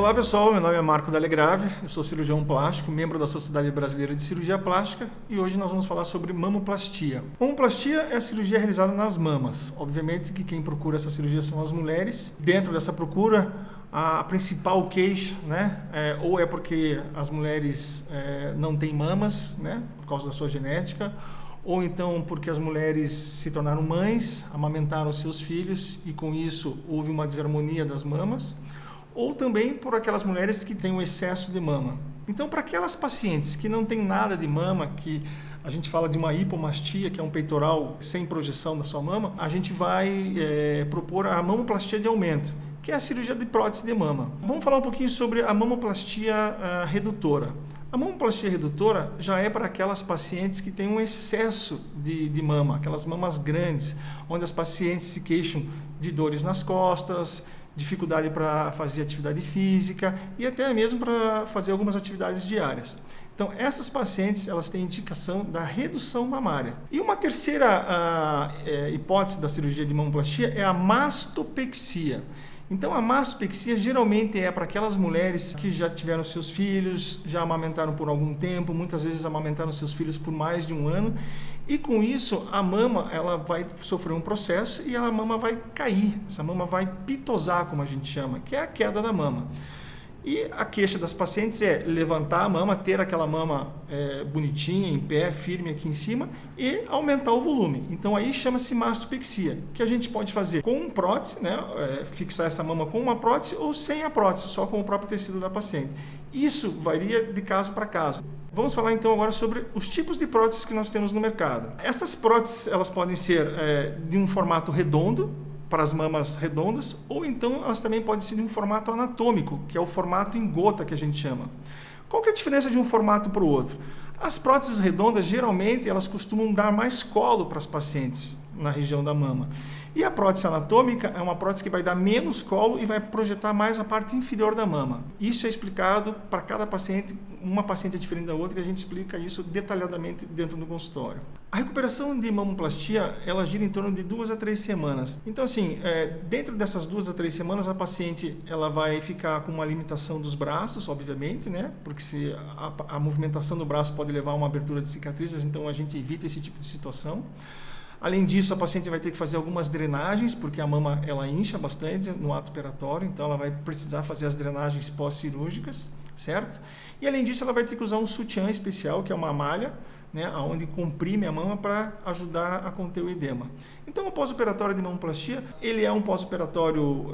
Olá pessoal, meu nome é Marco Dalegrave, eu sou cirurgião plástico, membro da Sociedade Brasileira de Cirurgia Plástica e hoje nós vamos falar sobre mamoplastia. Mamoplastia é a cirurgia realizada nas mamas. Obviamente que quem procura essa cirurgia são as mulheres. Dentro dessa procura, a principal queixa, ou é porque as mulheres não têm mamas, por causa da sua genética, ou então porque as mulheres se tornaram mães, amamentaram seus filhos e com isso houve uma desarmonia das mamas, ou também por aquelas mulheres que têm um excesso de mama. Então, para aquelas pacientes que não têm nada de mama, que a gente fala de uma hipomastia, que é um peitoral sem projeção da sua mama, a gente vai propor a mamoplastia de aumento, que é a cirurgia de prótese de mama. Vamos falar um pouquinho sobre a mamoplastia redutora. A mamoplastia redutora já é para aquelas pacientes que têm um excesso de mama, aquelas mamas grandes, onde as pacientes se queixam de dores nas costas, dificuldade para fazer atividade física e até mesmo para fazer algumas atividades diárias. Então, essas pacientes elas têm indicação da redução mamária. E uma terceira hipótese da cirurgia de mamoplastia é a mastopexia. Então, a mastopexia geralmente é para aquelas mulheres que já tiveram seus filhos, já amamentaram por algum tempo, muitas vezes amamentaram seus filhos por mais de um ano, e com isso a mama ela vai sofrer um processo e a mama vai cair, essa mama vai pitosar, como a gente chama, que é a queda da mama. E a queixa das pacientes é levantar a mama, ter aquela mama bonitinha, em pé, firme aqui em cima e aumentar o volume. Então aí chama-se mastopexia, que a gente pode fazer com prótese, fixar essa mama com uma prótese ou sem a prótese, só com o próprio tecido da paciente. Isso varia de caso para caso. Vamos falar então agora sobre os tipos de próteses que nós temos no mercado. Essas próteses elas podem ser de um formato redondo, para as mamas redondas, ou então elas também podem ser de um formato anatômico, que é o formato em gota que a gente chama. Qual que é a diferença de um formato para o outro? As próteses redondas, geralmente, elas costumam dar mais colo para as pacientes na região da mama. E a prótese anatômica é uma prótese que vai dar menos colo e vai projetar mais a parte inferior da mama. Isso é explicado para cada paciente, uma paciente é diferente da outra, e a gente explica isso detalhadamente dentro do consultório. A recuperação de mamoplastia, ela gira em torno de 2 a 3 semanas. Então, assim, dentro dessas 2 a 3 semanas, a paciente ela vai ficar com uma limitação dos braços, obviamente, porque se a movimentação do braço pode levar a uma abertura de cicatrizes, então a gente evita esse tipo de situação. Além disso, a paciente vai ter que fazer algumas drenagens, porque a mama ela incha bastante no ato operatório, então ela vai precisar fazer as drenagens pós-cirúrgicas, certo? E além disso, ela vai ter que usar um sutiã especial, que é uma malha, onde comprime a mama para ajudar a conter o edema. Então, o pós-operatório de mamoplastia, ele é um pós-operatório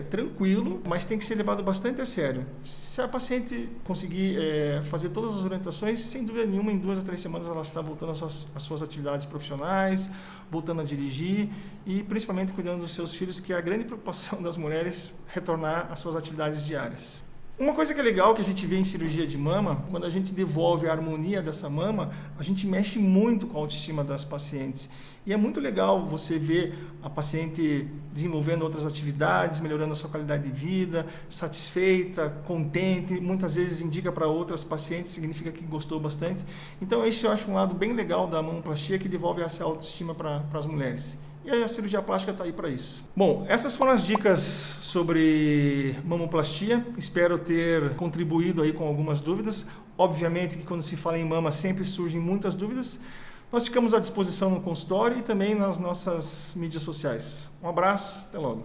tranquilo, mas tem que ser levado bastante a sério. Se a paciente conseguir fazer todas as orientações, sem dúvida nenhuma, em 2 a 3 semanas ela está voltando às suas atividades profissionais, voltando a dirigir e principalmente cuidando dos seus filhos, que é a grande preocupação das mulheres, retornar às suas atividades diárias. Uma coisa que é legal que a gente vê em cirurgia de mama, quando a gente devolve a harmonia dessa mama, a gente mexe muito com a autoestima das pacientes. E é muito legal você ver a paciente desenvolvendo outras atividades, melhorando a sua qualidade de vida, satisfeita, contente, muitas vezes indica para outras pacientes, significa que gostou bastante. Então esse eu acho um lado bem legal da mamoplastia, que devolve essa autoestima para as mulheres. E aí a cirurgia plástica está aí para isso. Bom, essas foram as dicas sobre mamoplastia. Espero ter contribuído aí com algumas dúvidas. Obviamente que quando se fala em mama sempre surgem muitas dúvidas. Nós ficamos à disposição no consultório e também nas nossas mídias sociais. Um abraço, até logo.